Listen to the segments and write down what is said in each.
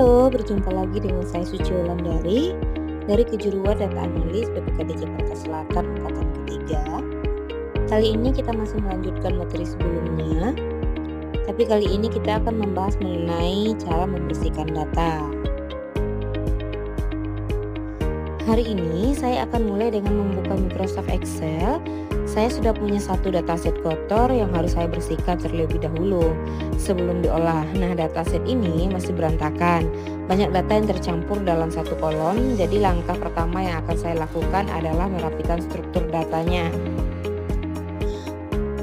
Halo, berjumpa lagi dengan saya Suci Wulandari dari Kejuruan Data Analis BPKD Jakarta Selatan Angkatan Ketiga. Kali ini kita masih melanjutkan materi sebelumnya, tapi kali ini kita akan membahas mengenai cara membersihkan data. Hari ini saya akan mulai dengan membuka Microsoft Excel. Saya sudah punya satu dataset kotor yang harus saya bersihkan terlebih dahulu sebelum diolah. Nah, dataset ini masih berantakan. Banyak data yang tercampur dalam satu kolom. Jadi langkah pertama yang akan saya lakukan adalah merapikan struktur datanya.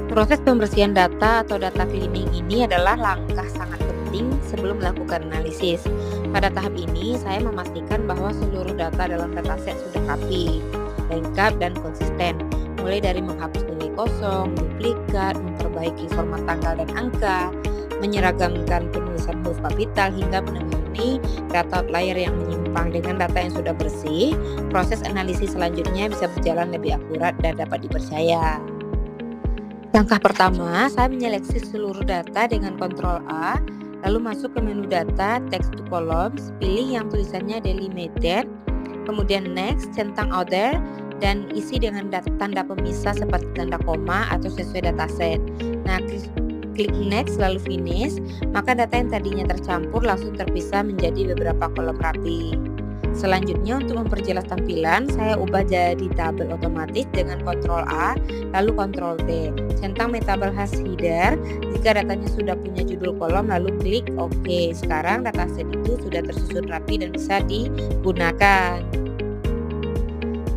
Proses pembersihan data atau data cleaning ini adalah langkah sangat penting sebelum melakukan analisis. Pada tahap ini, saya memastikan bahwa seluruh data dalam dataset sudah rapi, lengkap, dan konsisten. Mulai dari menghapus nilai kosong, duplikat, memperbaiki format tanggal dan angka, menyeragamkan penulisan huruf kapital, hingga menangani data outlier yang menyimpang. Dengan data yang sudah bersih, proses analisis selanjutnya bisa berjalan lebih akurat dan dapat dipercaya. Langkah pertama, saya menyeleksi seluruh data dengan Ctrl A, lalu masuk ke menu data, text to columns, pilih yang tulisannya delimited, kemudian next, centang other, dan isi dengan tanda pemisah seperti tanda koma atau sesuai dataset. Nah, klik next lalu finish, maka data yang tadinya tercampur langsung terpisah menjadi beberapa kolom rapi. Selanjutnya, untuk memperjelas tampilan, saya ubah jadi tabel otomatis dengan Ctrl A lalu Ctrl T. Centang table has header jika datanya sudah punya judul kolom, lalu klik OK. Sekarang dataset itu sudah tersusun rapi dan bisa digunakan.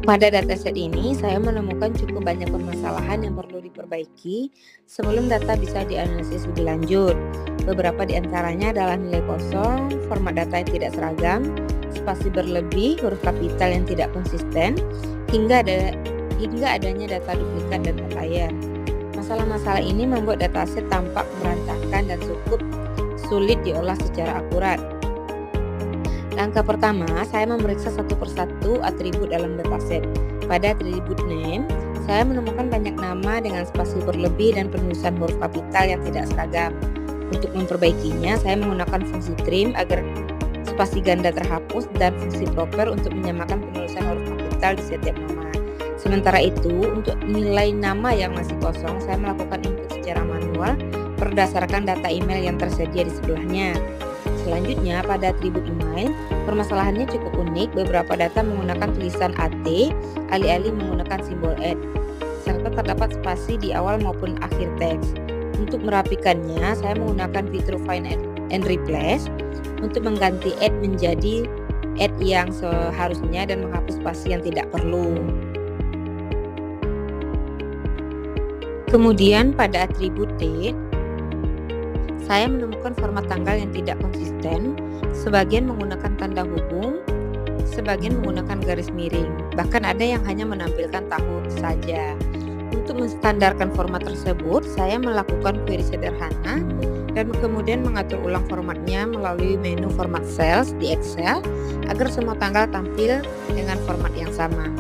Pada dataset ini, saya menemukan cukup banyak permasalahan yang perlu diperbaiki sebelum data bisa dianalisis lebih lanjut. Beberapa di antaranya adalah nilai kosong, format data yang tidak seragam, spasi berlebih, huruf kapital yang tidak konsisten, hingga adanya data duplikat dan outlier. Masalah-masalah ini membuat dataset tampak berantakan dan cukup sulit diolah secara akurat. Langkah pertama, saya memeriksa satu persatu atribut dalam dataset. Pada atribut name, saya menemukan banyak nama dengan spasi berlebih dan penulisan huruf kapital yang tidak seragam. Untuk memperbaikinya, saya menggunakan fungsi trim agar spasi ganda terhapus dan fungsi proper untuk menyamakan penulisan huruf kapital di setiap nama. Sementara itu, untuk nilai nama yang masih kosong, saya melakukan input secara manual berdasarkan data email yang tersedia di sebelahnya. Selanjutnya, pada atribut email, permasalahannya cukup unik. Beberapa data menggunakan tulisan AT, alih-alih menggunakan simbol @ serta terdapat spasi di awal maupun akhir teks. Untuk merapikannya, saya menggunakan fitur Find and Replace untuk mengganti @ menjadi @ yang seharusnya dan menghapus spasi yang tidak perlu. Kemudian pada atribut date, saya menemukan format tanggal yang tidak konsisten, sebagian menggunakan tanda hubung, sebagian menggunakan garis miring, bahkan ada yang hanya menampilkan tahun saja. Untuk menstandarkan format tersebut, saya melakukan query sederhana dan kemudian mengatur ulang formatnya melalui menu format cells di Excel agar semua tanggal tampil dengan format yang sama.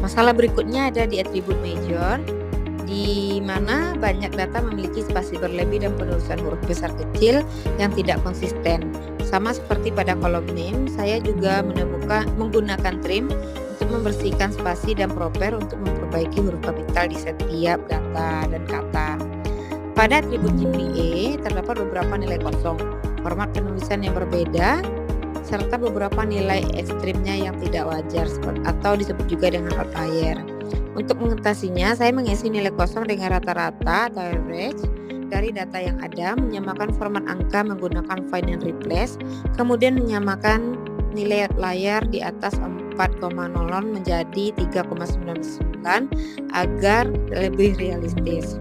Masalah berikutnya ada di atribut major, di mana banyak data memiliki spasi berlebih dan penulisan huruf besar kecil yang tidak konsisten. Sama seperti pada kolom name, saya juga menggunakan trim untuk membersihkan spasi dan proper untuk memperbaiki huruf kapital di setiap data dan kata. Pada atribut GPA terdapat beberapa nilai kosong, format penulisan yang berbeda, serta beberapa nilai ekstrimnya yang tidak wajar atau disebut juga dengan outlier. Untuk mengatasinya, saya mengisi nilai kosong dengan rata-rata atau average dari data yang ada, menyamakan format angka menggunakan Find and Replace, kemudian menyamakan nilai outlier di atas 4,0 menjadi 3,99 agar lebih realistis.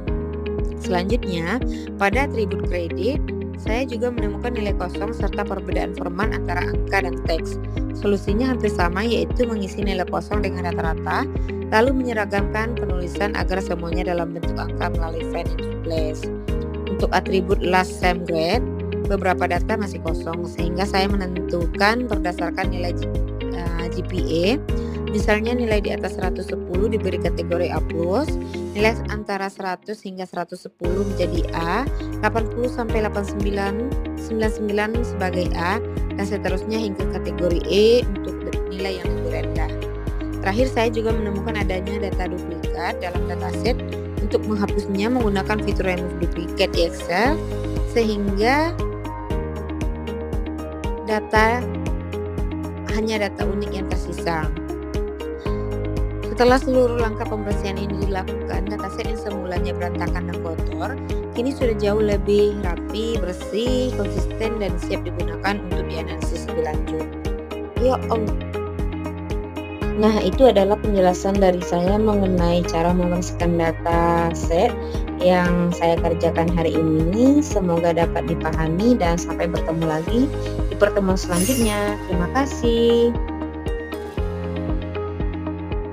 Selanjutnya, pada atribut kredit, saya juga menemukan nilai kosong serta perbedaan format antara angka dan teks. Solusinya hampir sama, yaitu mengisi nilai kosong dengan rata-rata, lalu menyeragamkan penulisan agar semuanya dalam bentuk angka melalui Find and Replace. Untuk atribut last same grade, beberapa data masih kosong, sehingga saya menentukan berdasarkan nilai GPA. Misalnya nilai di atas 110 diberi kategori A+, nilai antara 100 hingga 110 menjadi A, 80 sampai 89 99 sebagai A, dan seterusnya hingga kategori E untuk nilai yang lebih rendah. Terakhir, saya juga menemukan adanya data duplikat dalam dataset. Untuk menghapusnya menggunakan fitur remove duplicate di Excel, sehingga hanya data unik yang tersisa. Setelah seluruh langkah pembersihan ini dilakukan, dataset yang semulanya berantakan dan kotor kini sudah jauh lebih rapi, bersih, konsisten, dan siap digunakan untuk dianalisis lebih lanjut. Ya Allah. Nah, itu adalah penjelasan dari saya mengenai cara membersihkan dataset yang saya kerjakan hari ini. Semoga dapat dipahami dan sampai bertemu lagi di pertemuan selanjutnya. Terima kasih.